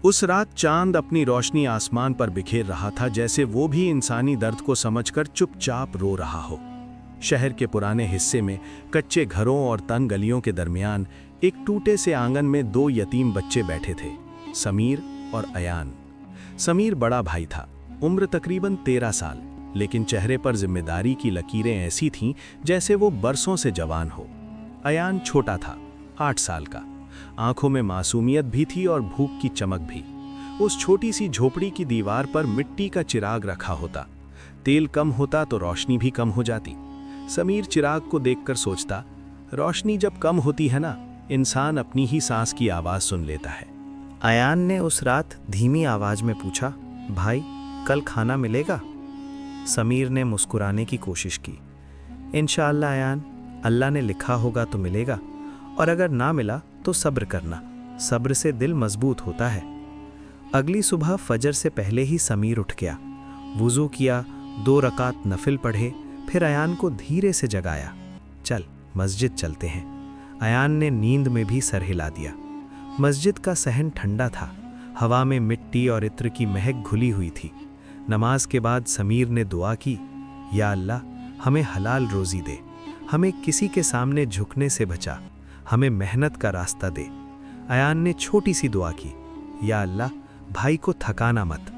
उस रात चांद अपनी रोशनी आसमान पर बिखेर रहा था, जैसे वो भी इंसानी दर्द को समझकर चुपचाप रो रहा हो। शहर के पुराने हिस्से में कच्चे घरों और तंग गलियों के दरमियान एक टूटे से आंगन में दो यतीम बच्चे बैठे थे, समीर और अयान। समीर बड़ा भाई था, उम्र तकरीबन 13 साल, लेकिन चेहरे पर जिम्मेदारी की लकीरें ऐसी थीं जैसे वो बरसों से जवान हो। अयान छोटा था, 8 साल का। आंखों में मासूमियत भी थी और भूख की चमक भी। उस छोटी सी झोपड़ी की दीवार पर मिट्टी का चिराग रखा होता। तेल कम होता तो रोशनी भी कम हो जाती। समीर चिराग को देखकर सोचता, रोशनी जब कम होती है ना, इंसान अपनी ही सांस की आवाज़ सुन लेता है। अयान ने उस रात धीमी आवाज में पूछा, भाई कल खाना मिलेगा? समीर ने मुस्कुराने की कोशिश की। इंशाअल्लाह अयान, अल्लाह ने लिखा होगा तो मिलेगा, और अगर ना मिला तो सब्र करना, सब्र से दिल मजबूत होता है। अगली सुबह फजर से पहले ही समीर उठ गया, वुज़ू किया, 2 रकात नफिल पढ़े, फिर अयान को धीरे से जगाया। चल मस्जिद चलते हैं। अयान ने नींद में भी सर हिला दिया। मस्जिद का सहन ठंडा था, हवा में मिट्टी और इत्र की महक घुली हुई थी। नमाज के बाद समीर ने दुआ की, या अल्लाह हमें हलाल रोज़ी दे, हमें किसी के सामने झुकने से बचा, हमें मेहनत का रास्ता दे। अयान ने छोटी सी दुआ की, या अल्लाह भाई को थकाना मत।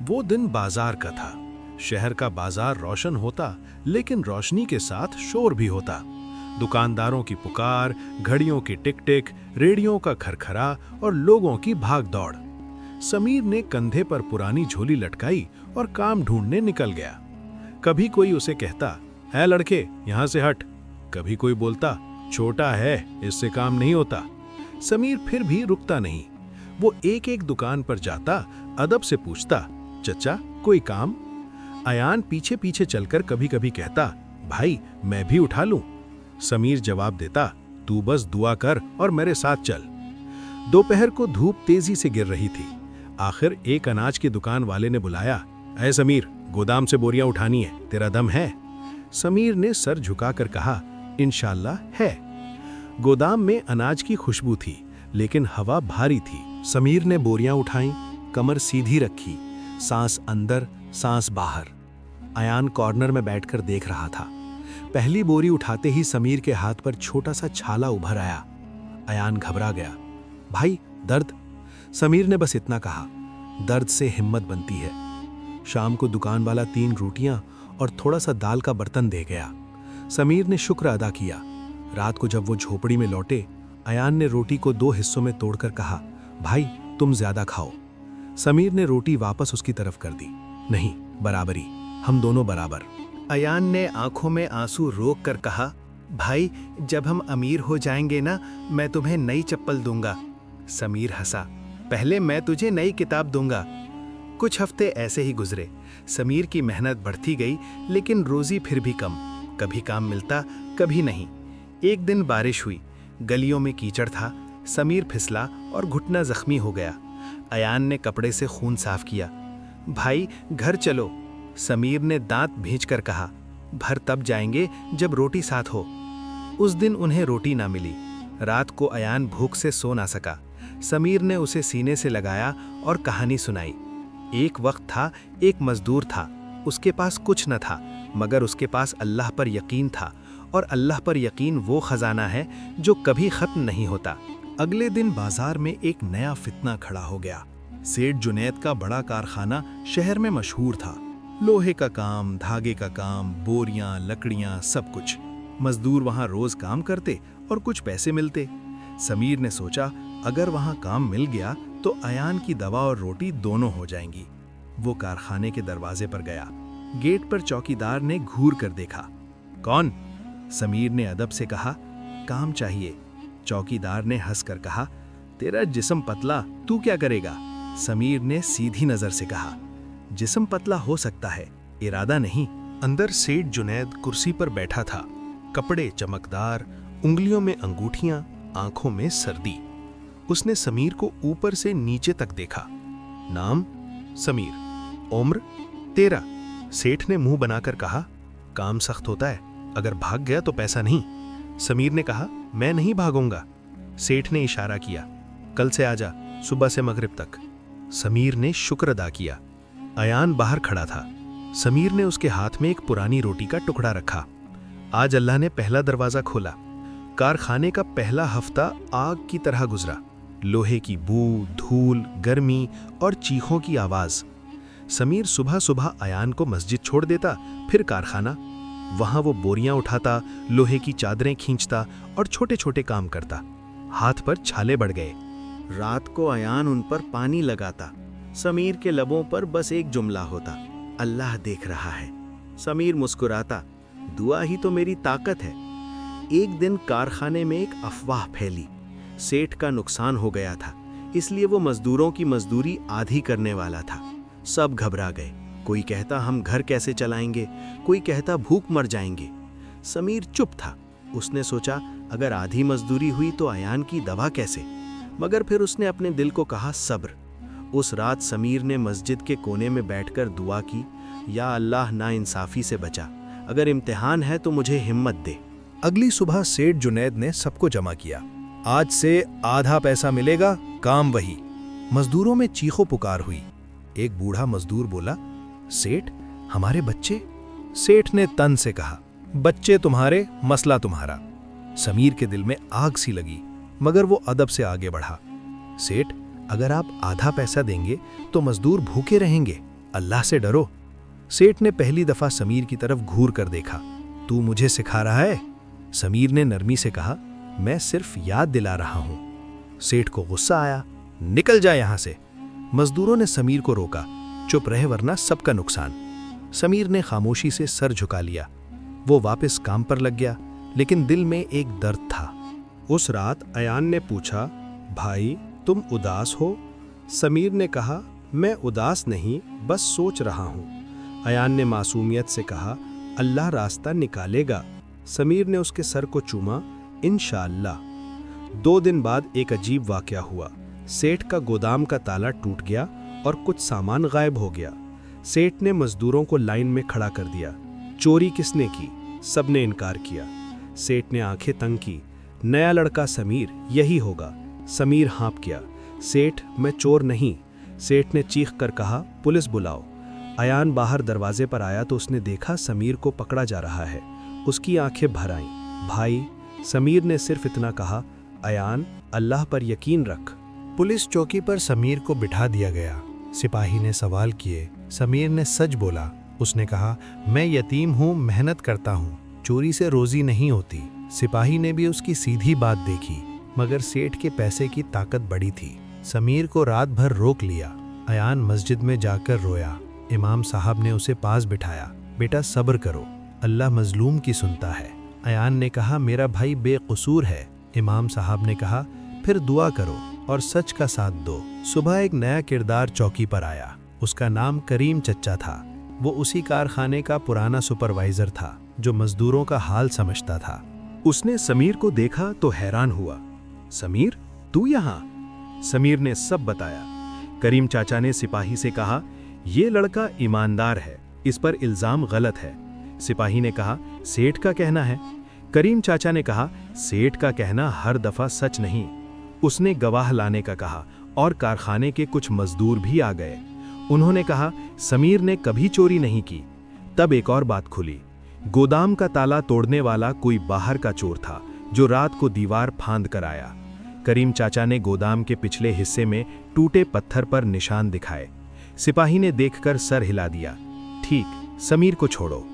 वो दिन बाजार का था। शहर का बाजार रोशन होता, लेकिन रोशनी के साथ शोर भी होता। दुकानदारों की पुकार, घड़ियों की टिक-टिक, रेडियो का खरखरा और लोगों की भाग-दौड़। समीर ने कंधे पर पुरानी झोली लटकाई और काम ढूंढने निकल गया। कभी कोई उसे कहता, है लड़के यहाँ से हट। कभी कोई बोलता, छोटा है, इससे काम नहीं होता। समीर फिर भी रुकता नहीं। वो एक एक दुकान पर जाता, अदब से पूछता, चचा कोई काम? अयान पीछे पीछे चलकर कभी कभी कहता, भाई मैं भी उठा लूं। समीर जवाब देता, तू बस दुआ कर और मेरे साथ चल। दोपहर को धूप तेजी से गिर रही थी। आखिर एक अनाज की दुकान वाले ने बुलाया, ऐ समीर, गोदाम से बोरियां उठानी है, तेरा दम है? समीर ने सर झुकाकर कहा, इंशाल्लाह है। गोदाम में अनाज की खुशबू थी, लेकिन हवा भारी थी। समीर ने बोरियां उठाईं, कमर सीधी रखी, सांस अंदर सांस बाहर। अयान कॉर्नर में बैठकर देख रहा था। पहली बोरी उठाते ही समीर के हाथ पर छोटा सा छाला उभर आया। अयान घबरा गया। भाई दर्द? समीर ने बस इतना कहा। दर्द से हिम्मत बनती है। शाम को दुकान वाला 3 रोटियां और थोड़ा सा दाल का बर्तन दे गया। समीर ने शुक्र अदा किया। रात को जब वो झोपड़ी में लौटे, अयान ने रोटी को 2 हिस्सों में तोड़कर कहा, भाई तुम ज्यादा खाओ। समीर ने रोटी वापस उसकी तरफ कर दी। नहीं, बराबरी, हम दोनों बराबर। अयान ने आंखों में आंसू रोक कर कहा, भाई जब हम अमीर हो जाएंगे ना, मैं तुम्हें नई चप्पल दूंगा। समीर हंसा, पहले मैं तुझे नई किताब दूंगा। कुछ हफ्ते ऐसे ही गुजरे। समीर की मेहनत बढ़ती गई, लेकिन रोजी फिर भी कम। कभी काम मिलता, कभी नहीं। एक दिन बारिश हुई, गलियों में कीचड़ था। समीर फिसला और घुटना जख्मी हो गया। अयान ने कपड़े से खून साफ किया। भाई घर चलो, समीर ने दांत भींचकर कहा। भर तब जाएंगे जब रोटी साथ हो। उस दिन उन्हें रोटी ना मिली। रात को अयान भूख से सो ना सका। समीर ने उसे सीने से लगाया और कहानी सुनाई। एक वक्त था, एक मजदूर था। उसके पास कुछ न था, मगर उसके पास अल्लाह पर यकीन था, और अल्लाह पर यकीन वो खजाना है जो कभी खत्म नहीं होता। अगले दिन बाजार में एक नया फितना खड़ा हो गया। सेठ जुनैद का बड़ा कारखाना शहर में मशहूर था। लोहे का काम, धागे का काम, बोरियां, लकड़ियां, सब कुछ। मजदूर वहां रोज काम करते और कुछ पैसे मिलते। समीर ने सोचा, अगर वहां काम मिल गया तो अयान की दवा और रोटी दोनों हो जाएंगी। वो कारखाने के दरवाजे पर गया। गेट पर चौकीदार ने घूर कर देखा। कौन? समीर ने अदब से कहा, काम चाहिए। चौकीदार ने हंसकर कहा, तेरा जिस्म पतला, तू क्या करेगा? समीर ने सीधी नजर से कहा, जिस्म पतला हो सकता है, इरादा नहीं। अंदर सेठ जुनैद कुर्सी पर बैठा था। कपड़े चमकदार, उंगलियों में अंगूठियां, आंखों में सर्दी। उसने समीर को ऊपर से नीचे तक देखा। नाम? समीर। उम्र? 13। सेठ ने मुंह बनाकर कहा, काम सख्त होता है, अगर भाग गया तो पैसा नहीं। समीर ने कहा, मैं नहीं भागूंगा। सेठ ने इशारा किया, कल से आजा, सुबह से मगरिब तक। समीर ने शुक्र अदा किया। अयान बाहर खड़ा था। समीर ने उसके हाथ में एक पुरानी रोटी का टुकड़ा रखा। आज अल्लाह ने पहला दरवाजा खोला। कारखाने का पहला हफ्ता आग की तरह गुजरा। लोहे की बू, धूल, गर्मी और चीखों की आवाज। समीर सुबह सुबह अयान को मस्जिद छोड़ देता, फिर कारखाना। वहां वो बोरियां उठाता, लोहे की चादरें खींचता और छोटे छोटे काम करता। हाथ पर छाले बढ़ गए। रात को अयान उन पर पानी लगाता। समीर के लबों पर बस एक जुमला होता, अल्लाह देख रहा है। समीर मुस्कुराता, दुआ ही तो मेरी ताकत है। एक दिन कारखाने में एक अफवाह फैली। सेठ का नुकसान हो गया था, इसलिए वो मजदूरों की मजदूरी आधी करने वाला था। सब घबरा गए। कोई कहता हम घर कैसे चलाएंगे, कोई कहता भूख मर जाएंगे। समीर चुप था। उसने सोचा अगर आधी मजदूरी हुई तो अयान की दवा कैसे, मगर फिर उसने अपने दिल को कहा सब्र। उस रात समीर ने मस्जिद के कोने में बैठकर दुआ की, या अल्लाह नाइंसाफी से बचा, अगर इम्तिहान है तो मुझे हिम्मत दे। अगली सुबह सेठ जुनैद ने सबको जमा किया। आज से आधा पैसा मिलेगा, काम वही। मजदूरों में चीखो पुकार हुई। एक बूढ़ा मजदूर बोला, सेठ हमारे बच्चे। सेठ ने तन से कहा, बच्चे तुम्हारे, मसला तुम्हारा। समीर के दिल में आग सी लगी, मगर वो अदब से आगे बढ़ा। सेठ अगर आप आधा पैसा देंगे तो मजदूर भूखे रहेंगे, अल्लाह से डरो। सेठ ने पहली दफा समीर की तरफ घूर कर देखा। तू मुझे सिखा रहा है? समीर ने नरमी से कहा, मैं सिर्फ याद दिला रहा हूं। सेठ को गुस्सा आया, निकल जा यहां से। मजदूरों ने समीर को रोका, चुप रहे वरना सबका नुकसान। समीर ने खामोशी से सर झुका लिया। वो वापस काम पर लग गया, लेकिन दिल में एक दर्द था। उस रात अयान ने पूछा, भाई तुम उदास हो? समीर ने कहा, मैं उदास नहीं, बस सोच रहा हूं। अयान ने मासूमियत से कहा, अल्लाह रास्ता निकालेगा। समीर ने उसके सर को चूमा, इंशाअल्लाह। 2 दिन बाद एक अजीब वाकया हुआ। सेठ का गोदाम का ताला टूट गया और कुछ सामान गायब हो गया। सेठ ने मजदूरों को लाइन में खड़ा कर दिया। चोरी किसने की? सबने इनकार किया। सेठ ने आंखें तंग की। नया लड़का समीर यही होगा। समीर हाँप गया, सेठ मैं चोर नहीं। सेठ ने चीख कर कहा, पुलिस बुलाओ। अयान बाहर दरवाजे पर आया तो उसने देखा समीर को पकड़ा जा रहा है। उसकी आंखें भर आईं। भाई, समीर ने सिर्फ इतना कहा, अयान अल्लाह पर यकीन रख। पुलिस चौकी पर समीर को बिठा दिया गया। सिपाही ने सवाल किए। समीर ने सच बोला। उसने कहा, मैं यतीम हूँ, मेहनत करता हूँ, चोरी से रोजी नहीं होती। सिपाही ने भी उसकी सीधी बात देखी, मगर सेठ के पैसे की ताकत बड़ी थी। समीर को रात भर रोक लिया। अयान मस्जिद में जाकर रोया। इमाम साहब ने उसे पास बिठाया। बेटा सब्र करो, अल्लाह मजलूम की सुनता है। अयान ने कहा, मेरा भाई बेकसूर है। इमाम साहब ने कहा, फिर दुआ करो और सच का साथ दो। सुबह एक नया किरदार चौकी पर आया। उसका नाम करीम चच्चा था। वो उसी कारखाने का पुराना सुपरवाइजर था जो मजदूरों का हाल समझता था। उसने समीर को देखा तो हैरान हुआ। समीर, तू यहाँ? समीर ने सब बताया। करीम चाचा ने सिपाही से कहा, ये लड़का ईमानदार है, इस पर इल्जाम गलत है। सिपाही ने कहा, सेठ का कहना है। करीम चाचा ने कहा, सेठ का कहना हर दफा सच नहीं। उसने गवाह लाने का कहा और कारखाने के कुछ मजदूर भी आ गए। उन्होंने कहा, समीर ने कभी चोरी नहीं की। तब एक और बात खुली। गोदाम का ताला तोड़ने वाला कोई बाहर का चोर था जो रात को दीवार फांद कर आया। करीम चाचा ने गोदाम के पिछले हिस्से में टूटे पत्थर पर निशान दिखाए। सिपाही ने देखकर सर हिला दिया। ठीक, समीर को छोड़ो।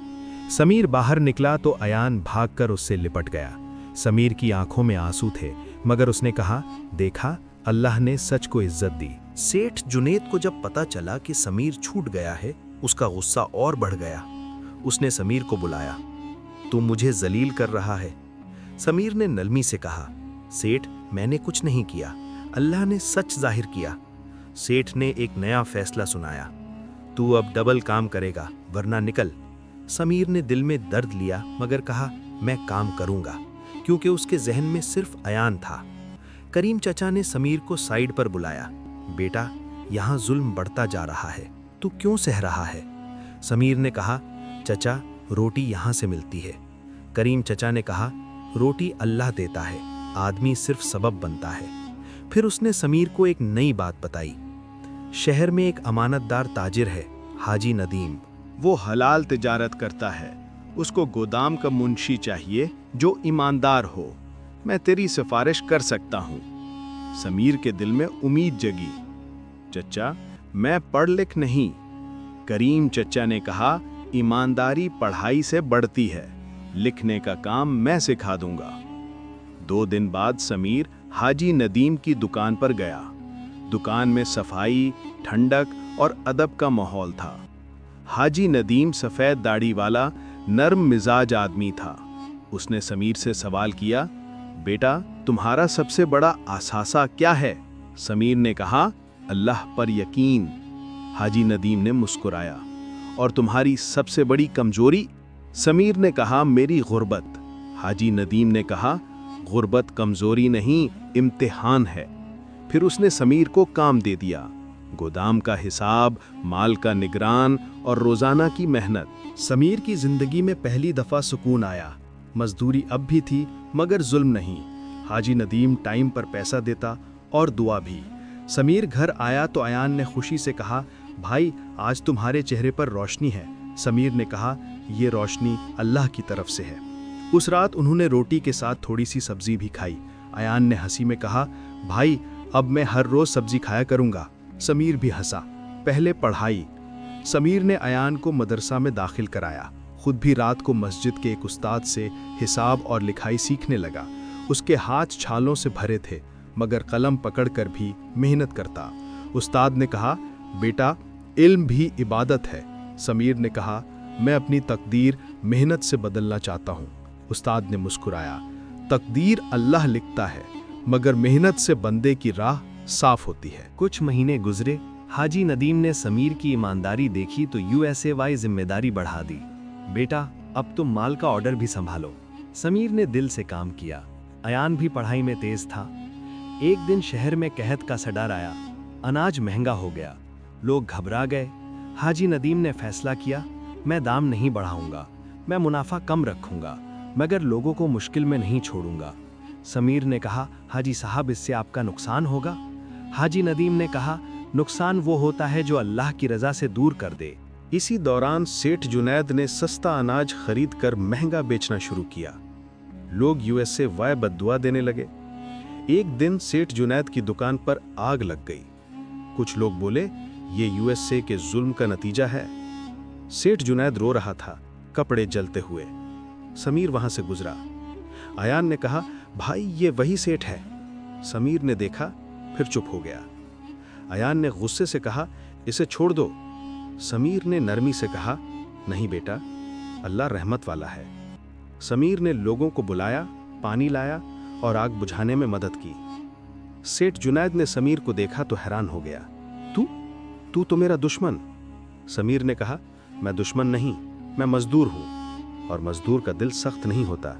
समीर बाहर निकला तो अयान भागकर उससे लिपट गया। समीर की आंखों में आंसू थे, मगर उसने कहा, देखा, अल्लाह ने सच को इज्जत दी। सेठ जुनैद को जब पता चला कि समीर छूट गया है, उसका गुस्सा और बढ़ गया। उसने समीर को बुलाया। तू मुझे जलील कर रहा है। समीर ने नरमी से कहा, सेठ मैंने कुछ नहीं किया, अल्लाह ने सच जाहिर किया। सेठ ने एक नया फैसला सुनाया, तू अब डबल काम करेगा वरना निकल। समीर ने दिल में दर्द लिया, मगर कहा, मैं काम करूंगा, क्योंकि उसके जहन में सिर्फ अयान था। करीम चचा ने समीर को साइड पर बुलाया। बेटा, यहाँ जुल्म बढ़ता जा रहा है, तू क्यों सह रहा है? समीर ने कहा, चचा रोटी यहाँ से मिलती है। करीम चचा ने कहा, रोटी अल्लाह देता है, आदमी सिर्फ सबब बनता है। फिर उसने समीर को एक नई बात बताई। शहर में एक अमानतदार ताजिर है, हाजी नदीम। वो हलाल तिजारत करता है। उसको गोदाम का मुंशी चाहिए जो ईमानदार हो। मैं तेरी सिफारिश कर सकता हूँ। समीर के दिल में उम्मीद जगी। चचा, मैं पढ़ लिख नहीं। करीम चचा ने कहा, ईमानदारी पढ़ाई से बढ़ती है। लिखने का काम मैं सिखा दूंगा। 2 दिन बाद समीर हाजी नदीम की दुकान पर गया। दुकान में सफाई, ठंडक और अदब का माहौल था। हाजी नदीम सफ़ेद दाढ़ी वाला नर्म मिजाज आदमी था। उसने समीर से सवाल किया, बेटा, तुम्हारा सबसे बड़ा आसासा क्या है? समीर ने कहा, अल्लाह पर यकीन। हाजी नदीम ने मुस्कुराया। और तुम्हारी सबसे बड़ी कमजोरी? समीर ने कहा, मेरी गुर्बत। हाजी नदीम ने कहा, गुर्बत कमजोरी नहीं, इम्तिहान है। फिर उसने समीर को काम दे दिया। गोदाम का हिसाब, माल का निगरान और रोजाना की मेहनत। समीर की जिंदगी में पहली दफा सुकून आया। मजदूरी अब भी थी, मगर जुल्म नहीं। हाजी नदीम टाइम पर पैसा देता और दुआ भी। समीर घर आया तो अयान ने खुशी से कहा, भाई, आज तुम्हारे चेहरे पर रोशनी है। समीर ने कहा, ये रोशनी अल्लाह की तरफ से है। उस रात उन्होंने रोटी के साथ थोड़ी सी सब्जी भी खाई। अयान ने हंसी में कहा, भाई, अब मैं हर रोज सब्जी खाया करूंगा। समीर भी हंसा। पहले पढ़ाई। समीर ने अयान को मदरसा में दाखिल कराया। खुद भी रात को मस्जिद के एक उस्ताद से हिसाब और लिखाई सीखने लगा। उसके हाथ छालों से भरे थे, मगर कलम पकड़कर भी मेहनत करता। उस्ताद ने कहा, बेटा, इल्म भी इबादत है। समीर ने कहा, मैं अपनी तकदीर मेहनत से बदलना चाहता हूँ। उस्ताद ने मुस्कुराया, तकदीर अल्लाह लिखता है, मगर मेहनत से बंदे की राह साफ होती है। कुछ महीने गुजरे। हाजी नदीम ने समीर की ईमानदारी देखी तो USAY जिम्मेदारी बढ़ा दी। बेटा, अब तुम माल का ऑर्डर भी संभालो। समीर ने दिल से काम किया। अयान भी पढ़ाई में तेज था। एक दिन शहर में कहत का सडार आया। अनाज महंगा हो गया। लोग घबरा गए। हाजी नदीम ने फैसला किया, मैं दाम नहीं बढ़ाऊंगा, मैं मुनाफा कम रखूंगा, मगर लोगों को मुश्किल में नहीं छोड़ूंगा। समीर ने कहा, हाजी साहब, इससे आपका नुकसान होगा। हाजी नदीम ने कहा, नुकसान वो होता है जो अल्लाह की रजा से दूर कर दे। इसी दौरान सेठ जुनैद ने सस्ता अनाज खरीद कर महंगा बेचना शुरू किया। लोग USAY बद्दुआ देने लगे। एक दिन सेठ जुनैद की दुकान पर आग लग गई। कुछ लोग बोले, ये USA के जुल्म का नतीजा है। सेठ जुनैद रो रहा था, कपड़े जलते हुए। समीर वहां से गुजरा। अयान ने कहा, भाई, ये वही सेठ है। समीर ने देखा, फिर चुप हो गया। अयान ने गुस्से से कहा, इसे छोड़ दो। समीर ने नरमी से कहा, नहीं बेटा, अल्लाह रहमत वाला है। समीर ने लोगों को बुलाया, पानी लाया और आग बुझाने में मदद की। सेठ जुनैद ने समीर को देखा तो हैरान हो गया। तू तो मेरा दुश्मन। समीर ने कहा, मैं दुश्मन नहीं, मैं मजदूर हूं, और मजदूर का दिल सख्त नहीं होता।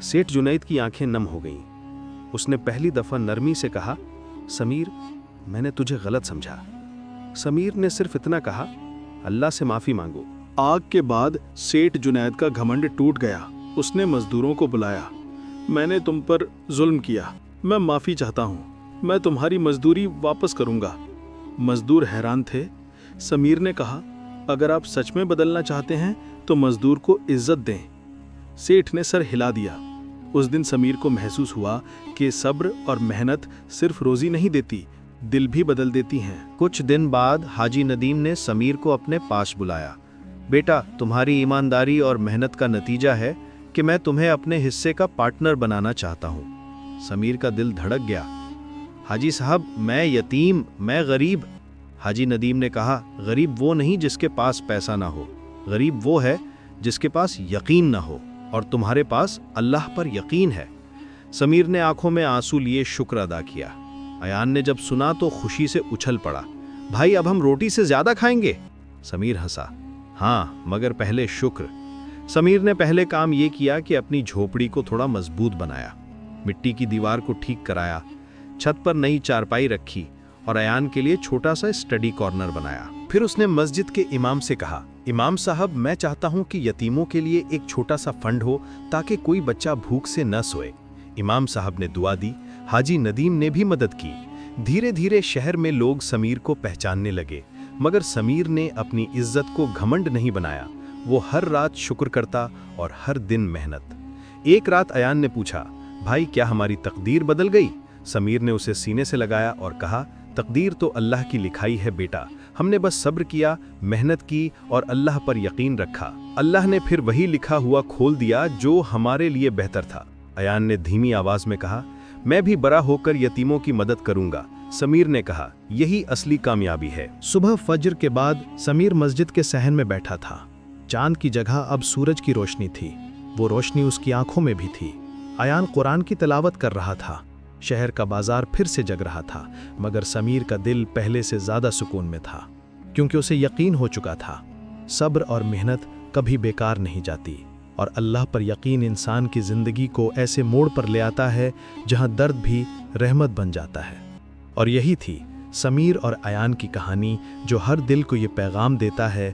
सेठ जुनैद की आंखें नम हो गईं। उसने पहली दफा नरमी से कहा, समीर, मैंने तुझे गलत समझा। समीर ने सिर्फ इतना कहा, अल्लाह से माफी मांगो। आग के बाद सेठ जुनैद का घमंड टूट गया। उसने मजदूरों को बुलाया। मैंने तुम पर जुल्म किया, मैं माफी चाहता हूँ, मैं तुम्हारी मजदूरी वापस करूंगा। मजदूर हैरान थे। समीर ने कहा, अगर आप सच में बदलना चाहते हैं तो मजदूर को इज्जत दें। सेठ ने सर हिला दिया। उस दिन समीर को महसूस हुआ कि सब्र और मेहनत सिर्फ रोजी नहीं देती, दिल भी बदल देती हैं। कुछ दिन बाद हाजी नदीम ने समीर को अपने पास बुलाया। बेटा, तुम्हारी ईमानदारी और मेहनत का नतीजा है कि मैं तुम्हें अपने हिस्से का पार्टनर बनाना चाहता हूँ। समीर का दिल धड़क गया। हाजी साहब, मैं यतीम, मैं गरीब। हाजी नदीम ने कहा, गरीब वो नहीं जिसके पास पैसा ना हो, गरीब वो है जिसके पास यकीन ना हो, और तुम्हारे पास अल्लाह पर यकीन है। समीर ने आंखों में आंसू लिए शुक्र अदा किया। अयान ने जब सुना तो खुशी से उछल पड़ा। भाई, अब हम रोटी से ज्यादा खाएंगे। समीर हंसा, हाँ, मगर पहले शुक्र। समीर ने पहले काम ये किया कि अपनी झोपड़ी को थोड़ा मजबूत बनाया। मिट्टी की दीवार को ठीक कराया, छत पर नई चारपाई रखी और अयान के लिए छोटा सा स्टडी कॉर्नर बनाया। फिर उसने मस्जिद के इमाम से कहा, इमाम साहब, मैं चाहता हूं कि यतीमों के लिए एक छोटा सा फंड हो ताकि कोई बच्चा भूख से न सोए। इमाम साहब ने दुआ दी। हाजी नदीम ने भी मदद की। धीरे धीरे शहर में लोग समीर को पहचानने लगे, मगर समीर ने अपनी इज्जत को घमंड नहीं बनाया। वो हर रात शुक्र करता और हर दिन मेहनत। एक रात अयान ने पूछा, भाई क्या हमारी तकदीर बदल गई? समीर ने उसे सीने से लगाया और कहा, तकदीर तो अल्लाह की लिखाई है बेटा, हमने बस सब्र किया, मेहनत की और अल्लाह पर यकीन रखा। अल्लाह ने फिर वही लिखा हुआ खोल दिया जो हमारे लिए बेहतर था। अयान ने धीमी आवाज में कहा, मैं भी बड़ा होकर यतीमों की मदद करूंगा। समीर ने कहा, यही असली कामयाबी है। सुबह फज्र के बाद समीर मस्जिद के सहन में बैठा था। चांद की जगह अब सूरज की रोशनी थी। वो रोशनी उसकी आंखों में भी थी। अयान कुरान की तिलावत कर रहा था। शहर का बाजार फिर से जग रहा था, मगर समीर का दिल पहले से ज्यादा सुकून में था, क्योंकि उसे यकीन हो चुका था सब्र और मेहनत कभी बेकार नहीं जाती, और अल्लाह पर यकीन इंसान की जिंदगी को ऐसे मोड़ पर ले आता है जहां दर्द भी रहमत बन जाता है। और यही थी समीर और अयान की कहानी, जो हर दिल को ये पैगाम देता है